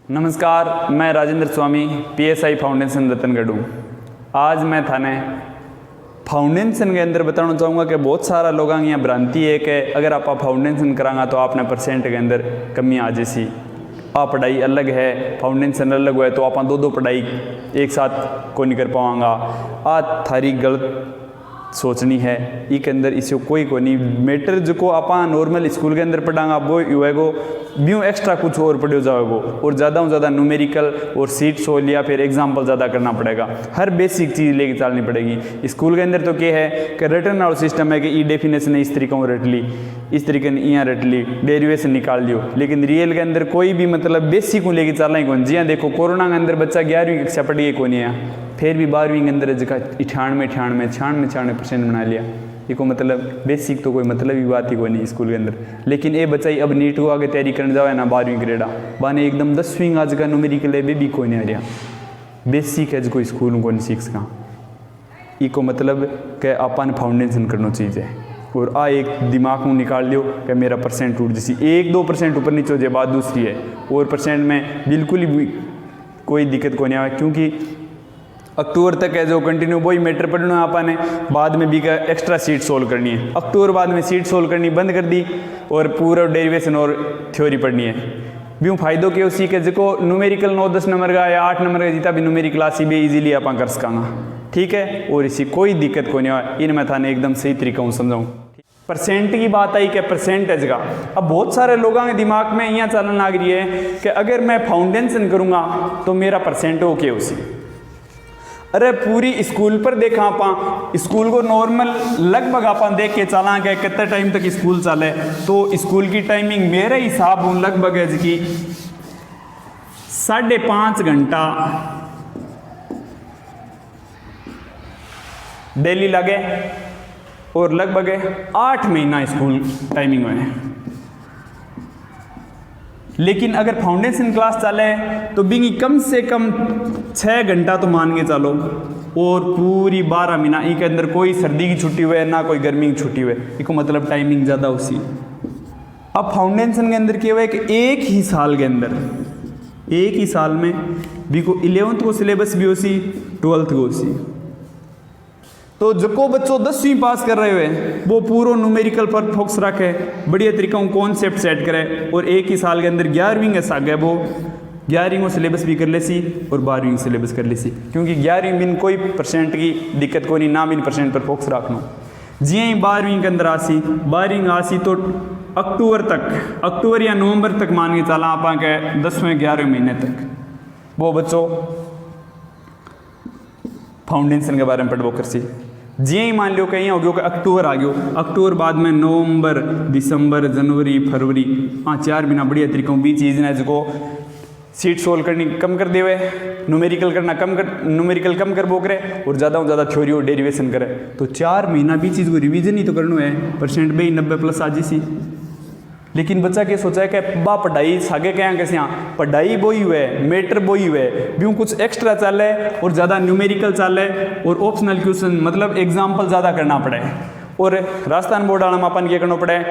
नमस्कार, मैं राजेंद्र स्वामी PSI foundation Ratangarh हूँ। आज मैं थाने फाउंडेशन के अंदर बताना चाहूँगा कि बहुत सारा लोगों की यहाँ भ्रांति है कि अगर आप फाउंडेशन करांगा तो आपने परसेंट के अंदर कमी आ जैसी। आ पढ़ाई अलग है, फाउंडेशन अलग है, तो आप दो पढ़ाई एक साथ को नहीं कर पावांगा। आ थारी गलत सोचनी है। इसके अंदर इसे कोई को नहीं मैटर जो को आप नॉर्मल स्कूल के अंदर पढ़ांगा वो युवेगो ब्यू एक्स्ट्रा कुछ और पढ़ो जाओगो और ज़्यादा से ज़्यादा न्यूमेरिकल और सीट्स हो या फिर एग्जाम्पल ज़्यादा करना पड़ेगा। हर बेसिक चीज़ लेके चलनी पड़ेगी। स्कूल के अंदर तो क्या है कि रिटर्न वाला सिस्टम है कि ई डेफिनेशन इस तरीके से रट ली, इस तरीके ने यहाँ रट ली, डेरिवेशन निकाल लियो, लेकिन रियल के अंदर कोई भी मतलब बेसिक को लेके चलना ही कौन। जी हाँ, देखो कोरोना के अंदर बच्चा 11वीं कक्षा पढ़ी है कौन है, फिर भी 12वीं के अंदर जगह 98% बना लिया। ये को मतलब बेसिक तो कोई मतलब ही बात ही कोई नहीं स्कूल के अंदर। लेकिन ये बच्चा अब नीट को आगे तैयारी करने जाओ ना 12वीं ग्रेडा बाने एकदम 10वीं आज का न्यूमेरिकल है बेबी कोई नहीं आ रहा। बेसिक है जो कोई स्कूल को नहीं सीख सका। इको मतलब कि अपन फाउंडेशन करना चाहिए और आ एक दिमाग में निकाल लियो कि मेरा परसेंट टूट जैसी 1-2% ऊपर नीचे हो जाए बात दूसरी है, और परसेंट में बिल्कुल ही कोई दिक्कत को नहीं आए, क्योंकि अक्टूबर तक है जो कंटिन्यू वही मैटर पढ़ना है अपन ने। बाद में भी का एक्स्ट्रा सीट सोल्व करनी है। अक्टूबर बाद में सीट सोल्व करनी बंद कर दी और पूरा डेरिवेशन और थ्योरी पढ़नी है। ब्यूँ फायदों के उसी के जो न्यूमेरिकल 9-10 नंबर का या 8 नंबर का जितना भी न्यूमेरिकल आसी भी इजीली आप कर सकांगा, ठीक है। और इसी कोई दिक्कत को नहीं हुआ। इन मैं थाने एकदम सही तरीका समझाऊँ। परसेंट की बात आई कि परसेंटेज का अब बहुत सारे लोगों के दिमाग में यहाँ चलन लग रही है कि अगर मैं फाउंडेशन करूँगा तो मेरा परसेंट ओके उसी। अरे पूरी स्कूल पर देखा आप स्कूल को नॉर्मल लगभग आप देख के चला कि कितने टाइम तक स्कूल चले, तो स्कूल की टाइमिंग मेरे हिसाब हूँ लगभग है जी 5.5 घंटा डेली लगे और लगभग 8 महीना स्कूल टाइमिंग में। लेकिन अगर फाउंडेशन क्लास चले तो बिंगी कम से कम 6 घंटा तो मान के चलो, और पूरी 12 महीना के अंदर कोई सर्दी की छुट्टी हुए ना कोई गर्मी की छुट्टी हुए। इसको मतलब टाइमिंग ज़्यादा उसी। अब फाउंडेशन के अंदर क्या हुआ है कि एक ही साल के अंदर एक ही साल में भी को 11th को सिलेबस भी उसी 12th को उसी। तो जो बच्चों 10वीं पास कर रहे हुए वो पूरा न्यूमेरिकल पर फोकस रखे, बढ़िया तरीका कॉन्सेप्ट सेट करे, और एक ही साल के अंदर 11वीं के साथ गए वो 11वीं को सिलेबस भी कर लेसी और 12वीं सिलेबस कर लेसी, क्योंकि 11वीं बिन कोई परसेंट की दिक्कत को नहीं, ना बिन परसेंट पर फोकस रखना। जी ही 12वीं के अंदर आसी 12वीं आसी तो अक्टूबर या नवंबर तक मान के चला आप के 10वें-11वें महीने तक वो बच्चों फाउंडेशन के बारे में पढ़ो कर सी। जी ही मान लो कहीं हो गया कि अक्टूबर आ गयो, अक्टूबर बाद में नवंबर, दिसंबर, जनवरी, फरवरी, 4 महीना बढ़िया तरीकों भी चीज़ ने जो सीट सोल्व करनी कम कर देवे, न्यूमेरिकल कम कर वो करे और ज़्यादा से ज़्यादा थ्योरी और डेरिवेशन करे। तो 4 महीना भी चीज़ को रिवीजन ही तो करना है, परसेंट भी 90+ आ जी सी। लेकिन बच्चा क्या सोचा है कि बा पढ़ाई सागे क्या कैसे यहाँ पढ़ाई बोई हुए मैटर बोई हुए ब्यूँ कुछ एक्स्ट्रा चले और ज़्यादा न्यूमेरिकल चले और ऑप्शनल क्वेश्चन मतलब एग्जाम्पल ज़्यादा करना पड़े, और राजस्थान बोर्ड वाला में अपन क्या करना पड़े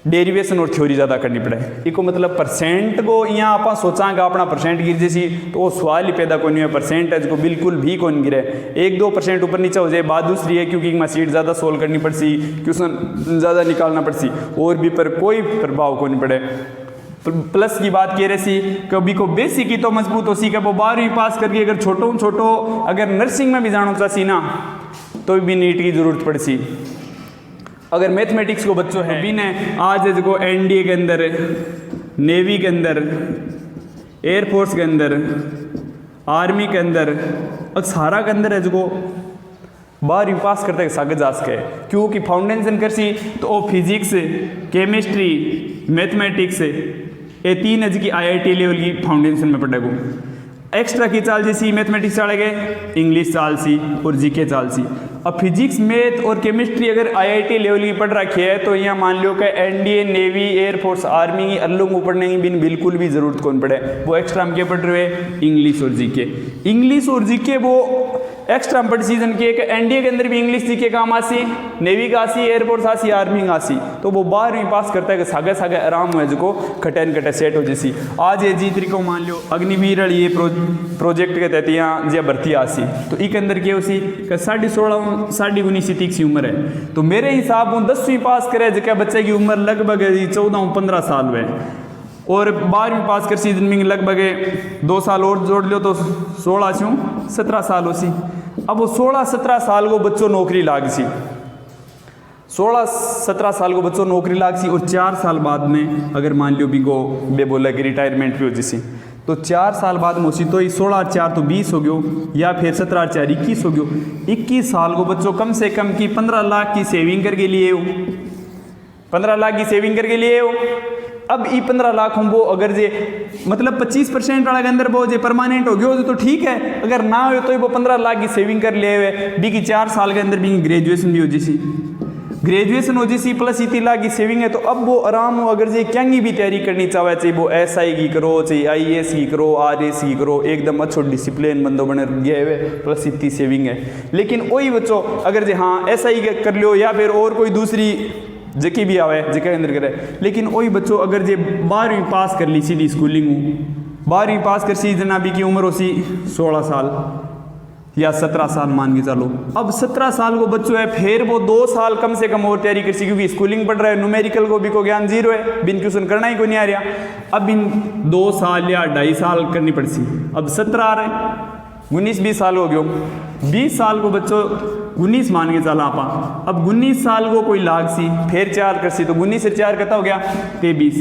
डेरिवेशन और थ्योरी ज़्यादा करनी पड़े। इको मतलब परसेंट को यहाँ आप सोचांगा अपना परसेंट गिर जैसी तो वो सवाल ही पैदा कौन है, परसेंटेज को बिल्कुल भी कौन गिरे। 1-2% ऊपर नीचे हो जाए बात दूसरी है, क्योंकि मैं सीट ज़्यादा सोल्व करनी पड़सी, क्वेश्चन ज़्यादा निकालना पड़सी, और भी पर कोई प्रभाव को नहीं पड़े। प्लस की बात कह रहे सी कभी को बेसिक की तो मजबूत हो सी कि वो 12वीं पास करके अगर छोटो अगर नर्सिंग में भी जाना चाहसी ना तो भी नीट की ज़रूरत पड़सी। अगर मैथमेटिक्स को बच्चों है भी ने आज जो NDA के अंदर, नेवी के अंदर, एयरफोर्स के अंदर, आर्मी के अंदर, सारा के अंदर है जो 12वीं पास करते सागे जा सके, क्योंकि फाउंडेशन कर सी तो वो फिजिक्स, केमिस्ट्री, मैथमेटिक्स ये 3 है जी IIT लेवल की फाउंडेशन में पढ़ेगो। एक्स्ट्रा की चाल जैसी मैथमेटिक्स चाल गए, इंग्लिश चाल सी और GK चाल सी। अब फिजिक्स मैथ और केमिस्ट्री अगर IIT लेवल की पढ़ रखी है तो यहाँ मान लो कि NDA नेवी एयरफोर्स आर्मी की अल्लों को पढ़ने की बिल्कुल भी ज़रूरत कौन पड़े। वो एक्स्ट्रा हम क्या पढ़ रहे हैं, इंग्लिश और जीके। इंग्लिश और जीके वो एक्स्ट्रा हम पढ़ सीजन के NDA के अंदर भी इंग्लिश जीके काम आसी, नेवी का आसी, एयरफोर्स आसी, आर्मी का आसी। तो वो 12वीं पास करता है कि सागे सागे आराम हो जो खटैन कटे सेट हो जैसी। आज ये जी तरीको मान लो अग्निवीर ये प्रोजेक्ट के तहत यहाँ जो भर्ती आसी तो इसके अंदर क्या उसी 16.5 साढ़े 19 की उम्र है। तो मेरे हिसाब से 10वीं पास करे जो बच्चे की उम्र लगभग 14-15 साल में, और 12वीं पास कर सी लगभग 2 साल और जोड़ लो तो 16-17 साल हो सी। अब वो 16-17 साल को बच्चों नौकरी लाग सी, 16-17 साल को बच्चों नौकरी लाग सी, और 4 साल बाद में अगर मान लो भी को बे बोला कि रिटायरमेंट भी हो जैसी तो 4 साल बाद में उसी तो 16-4 तो 20 हो गयो, या फिर 17-4 21 हो गयो। 21 साल को बच्चों कम से कम की 15 लाख की सेविंग करके लिए हो, 15 लाख की सेविंग करके लिए हो। अब ये 15 लाख हम वो अगर जे मतलब 25% वाला के अंदर वो जे परमानेंट हो गयो तो ठीक है, अगर ना हो तो वो 15 लाख की सेविंग कर ले हुए बी की 4 साल के अंदर भी ग्रेजुएशन भी हो जैसी, ग्रेजुएशन हो जैसी प्लस 3 लाख की सेविंग है। तो अब वो आराम हो अगर जे क्या भी तैयारी करनी चाहे, चाहे वो SI की करो, चाहे IAS की करो, RAS की करो, एकदम अच्छो डिसिप्लिन बंदो बने गए हुए प्लस इतनी सेविंग है। लेकिन वही बच्चों अगर जे हाँ SI कर लो या फिर और कोई दूसरी जकी भी आवे जगह अंदर करे, लेकिन वही बच्चों अगर जे 12वीं पास कर ली सीधी स्कूलिंग, 12वीं पास कर सी जनाबी की उम्र हो सी 16 साल या 17 साल मान के चलो। अब 17 साल को बच्चों है, फिर वो 2 साल कम से कम और तैयारी कर सी, क्योंकि स्कूलिंग पढ़ रहा है, न्यूमेरिकल को भी को ज्ञान जीरो है, बिन ट्यूशन करना ही को नहीं आ रहा। अब इन 2 साल या 2.5 साल करनी पड़ सी। अब 17 आ रहे 19-20 साल हो गयो, 20 साल को बच्चों 19 मान के चला आपा। अब 19 साल को कोई लाग सी, फिर 4 कर सी तो 19 से 4 कितना हो गया 23।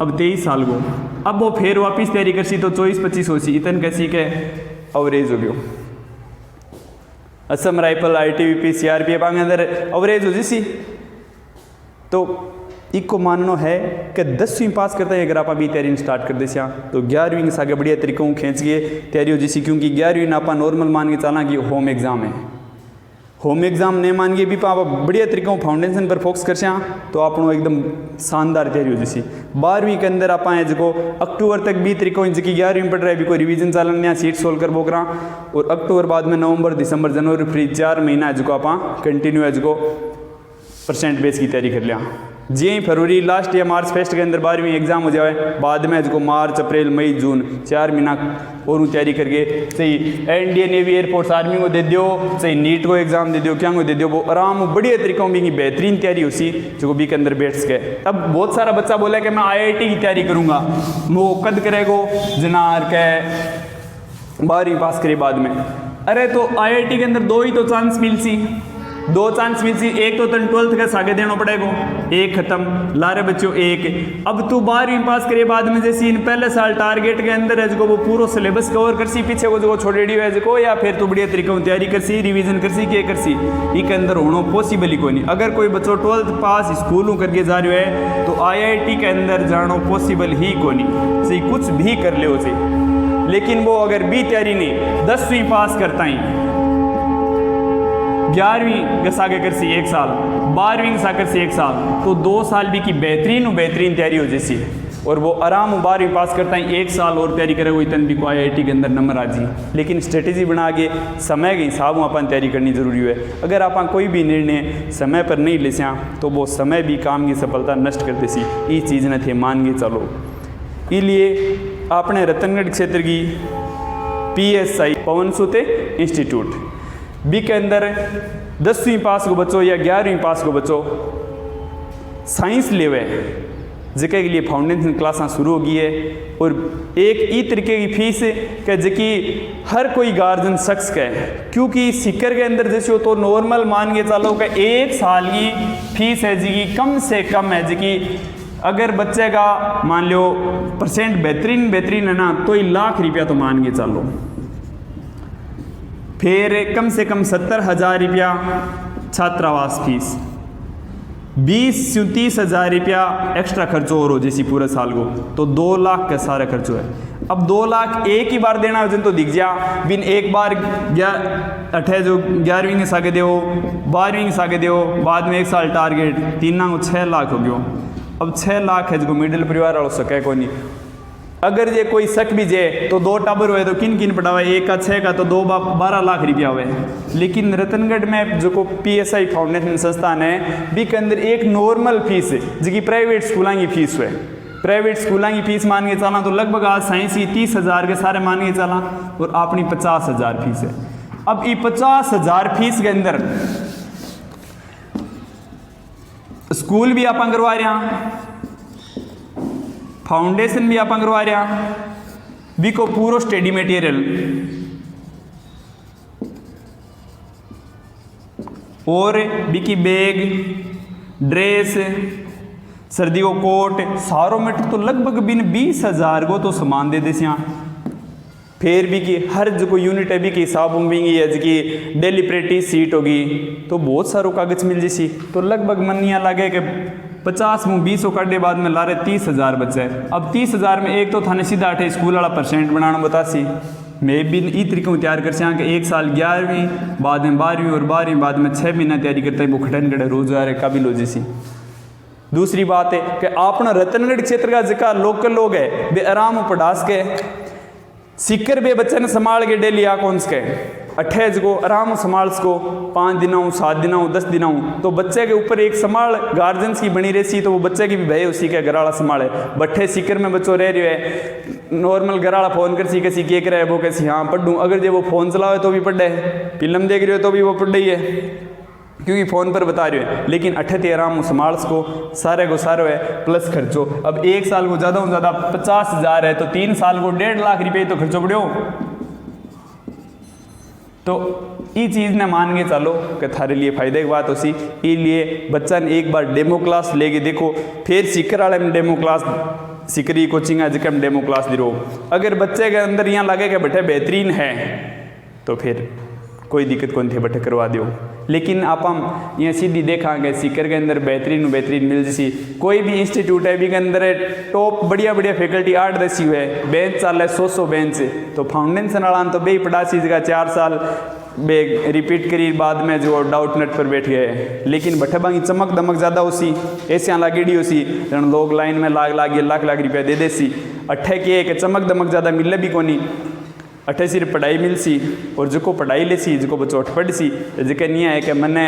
अब 23 साल को अब वो फिर वापिस तैयारी कर सी तो 24-25 हो सी, इतन कैसी के अवरेज हो गयो। असम राइफल ITBP CRPF के अंदर अवरेज हो जैसी। तो इको मानना है कि 10वीं पास करता है अगर आप अभी तैयारी स्टार्ट कर दें तो 11वीं के सागे बढ़िया तरीकों खींच के तैयारी हो जैसी, क्योंकि 11वीं ना आप नॉर्मल मान के चलना कि होम एग्जाम है, होम एग्जाम नहीं मान के भी आप बढ़िया तरीकों फाउंडेशन पर फोकस कर तो आप एकदम शानदार तैयारी हो जैसी। 12वीं के अंदर आप जो अक्टूबर तक भी तरीकों जिनकी 11वीं पढ़ रहे भी कोई रिवीजन चलन या सीट सोल्व कर बोकरा, और अक्टूबर बाद में नवंबर दिसंबर जनवरी फ्री 4 महीना जो आप कंटिन्यू है जो % बेस की तैयारी कर लिया। जी फरवरी लास्ट या मार्च फेस्ट के अंदर 12वीं एग्जाम हो जाए, बाद में जो मार्च अप्रैल मई जून 4 महीना और तैयारी करके सही NDA नेवी एयरफोर्स आर्मी को दे दो, सही नीट को एग्जाम दे दो, क्या को दे दो, वो आराम बढ़िया तरीकों में बेहतरीन तैयारी हो सी जो बी के अंदर बैठ सके। अब बहुत सारा बच्चा बोला कि मैं IIT की तैयारी करूँगा, वो कद करेगो जनार के 12वीं पास करे बाद में। अरे तो IIT के अंदर 2 ही तो चांस मिल सी, 2 चांस मिल सी, एक तो तन 12th का सागे देना पड़ेगा, एक खत्म लारे बच्चों एक। अब तू 12वीं पास करे बाद में जैसे इन पहले साल टारगेट के अंदर है जो वो पूरा सिलेबस कवर कर सी, पीछे को जो छोड़ेडी है जो, या फिर तू बढ़िया तरीके में तैयारी कर सी, रिवीजन कर सी, क्या कर सी, इसके अंदर होना पॉसिबल ही कोई नहीं। अगर कोई बच्चों 12th पास स्कूलों करके जा रहे है तो IIT के अंदर जाना पॉसिबल ही कोई नहीं, सही कुछ भी कर ले उसे। लेकिन वो अगर भी तैयारी नहीं 10वीं पास करता ही, 11वीं के सागे कर सी 1 साल, 12वीं के सागर से 1 साल, तो 2 साल भी की बेहतरीन तैयारी हो जैसी, और वो आराम 12वीं पास करता है 1 साल और तैयारी करे वो इतन भी को IIT के अंदर नंबर आ जी। लेकिन स्ट्रेटेजी बना के समय के हिसाब में अपन तैयारी करनी जरूरी है। अगर आप कोई भी निर्णय समय पर नहीं ले तो वो समय भी काम की सफलता नष्ट कर देसी, ये चीज़ न थे मान के चलो। इसलिए अपने रतनगढ़ क्षेत्र की PSI पवन सुते इंस्टीट्यूट बी के अंदर 10वीं पास को बच्चों या 11वीं पास को बच्चों साइंस लेवे जिके के लिए फाउंडेशन क्लासा शुरू हो गई है, और एक ई तरीके की फीस के जकी हर कोई गार्जियन शख्स का है, क्योंकि सिक्कर के अंदर जैसे हो तो नॉर्मल मान के चलो कि 1 साल की फीस है जी कम से कम है जी, अगर बच्चे का मान लो % बेहतरीन है ना तो 1 लाख रुपया तो मान के चलो, फिर कम से कम 70,000 रुपया छात्रावास फीस, 20 से 30 हज़ार रुपया एक्स्ट्रा खर्चो और हो जैसी पूरे साल को, तो 2 लाख का सारा खर्चो है। अब 2 लाख एक ही बार देना हो तो दिख जा बिन एक बार अठे जो 11वीं के सागे दो 12वीं के सागे दो, बाद में 1 साल टारगेट 3 को 6 लाख हो गयो। अब 6 लाख है जो मिडिल परिवार वालों सके को नहीं। अगर ये कोई शक भी जे तो 2 टाबर हुए तो किन किन पढ़ावे, 1 का 6 का तो 2 12 लाख रुपया हुए। लेकिन रतनगढ़ में जो को PSI फाउंडेशन संस्थान है भी के अंदर एक नॉर्मल फीस है जिसकी प्राइवेट स्कूलों की फीस है। प्राइवेट स्कूलों की फीस मान के चला तो लगभग आज साइंस की 30 हज़ार के सारे मान के चला और अपनी 50 हज़ार फीस है। अब ये 50 हज़ार फीस के अंदर स्कूल भी आप करवा रहे हैं, फाउंडेशन भी आप करवा रहे हैं, भी को पूरा स्टडी मटेरियल और भी की बैग ड्रेस सर्दी को कोट सारो मीटर तो लगभग बिन 20 हज़ार को तो सामान दे दें। फिर भी की हर जो यूनिट है भी की हिसाब होंगी है जी डेली प्रैक्टिस सीट होगी तो बहुत सारों कागज मिल जैसी, तो लगभग मनिया लगे कि 50 में 20 काटे बाद में ला रहे 30 हज़ार बचे। अब 30 हज़ार में एक तो थाने सीधा 8 स्कूल वाला % बनाना बतासी, मैं भी ई तरीके तैयार कर सकें कि 1 साल 11वीं बाद में 12वीं और 12वीं बाद में 6 महीना तैयारी करते हैं वो खटन गढ़े रोजगार काबिल हो जैसी। दूसरी बात है कि अपना रतनगढ़ क्षेत्र का जिका लोकल लोग है वे आराम पढ़ास के सीकर बे बच्चे ने संभाल के डेली आ कौन के 28 को आराम संभाल सको 5 दिनों 7 दिनों 10 दिनों, तो बच्चे के ऊपर एक संभाल गार्जियंस की बनी रहती तो वो बच्चे की भी भय उसी के घराला संभाले। बट्ठे सीकर में बच्चों रह रहे है नॉर्मल घराला फोन कर सी कैसी केक रहे वो कैसी हाँ पढ़ूँ, अगर जो वो फोन चलावे तो भी पढ़े, फिल्म देख रहे हो तो भी वो पढ़ रही है क्योंकि फ़ोन पर बता रहे हो। लेकिन 28 आराम संभाल को सारे को सारो है प्लस खर्चो। अब 1 साल को ज़्यादा से ज़्यादा 50 हज़ार है तो 3 साल को 1.5 लाख रुपये तो खर्चो पड़ो। तो ये चीज़ ने मान के चलो कि थारे लिए फ़ायदे की बात होसी। इसलिए बच्चा ने एक बार डेमो क्लास लेके देखो, फिर सीकर वाले में डेमो क्लास सीकरी कोचिंग है जिसमें डेमो क्लास दे रहो। अगर बच्चे के अंदर यहाँ लगे कि बेटे बेहतरीन है तो फिर कोई दिक्कत कौन थे बटे करवा दो। लेकिन आप हम यहाँ सीधी देखा कि सीकर के अंदर बेहतरीन मिल जैसी कोई भी इंस्टीट्यूट है भी के अंदर टॉप बढ़िया फैकल्टी 8-10 हुए बेंच चाल है 100 बेंच, तो फाउंडेशन वाला तो बे पढ़ा सी जगह 4 साल बे रिपीट करी बाद में जो डाउट नेट पर बैठ गए। लेकिन भट्ठा की चमक दमक ज़्यादा होसी ऐसे यहाँ लागेड़ी होसी जन लोग लाइन में लाख रुपया दे देसी। अट्ठे के चमक दमक ज़्यादा मिले भी कोनी, अठे सिर्फ पढ़ाई मिलसी और जो को पढ़ाई लेसी जो बच्चों अठ पढ़ सी जिके नहीं है कि मैंने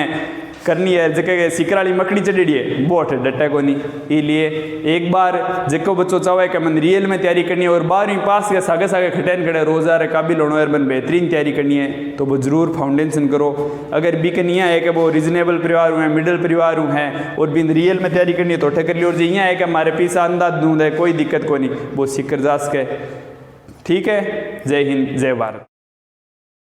करनी है जिके सीकर वाली मकड़ी चढ़ी है वो अठ डटे को नहीं। इसलिए एक बार जो बच्चों चाहे कि मन रियल में तैयारी करनी है और 12वीं पास के सागे खटेन खड़े रोज़ार काबिल होना है मन बेहतरीन तैयारी करनी है तो वो ज़रूर फाउंडेशन करो। अगर भी कनिया है कि वो रिजनेबल परिवार हुए मिडिल परिवार हूँ हैं और बिन रियल में तैयारी करनी है तो अठे कर ली, और जो यहाँ है कि हमारे पीछा अंदाज दूँ है कोई दिक्कत को नहीं वो सीकर जा सके। ठीक है, जय हिंद जय भारत।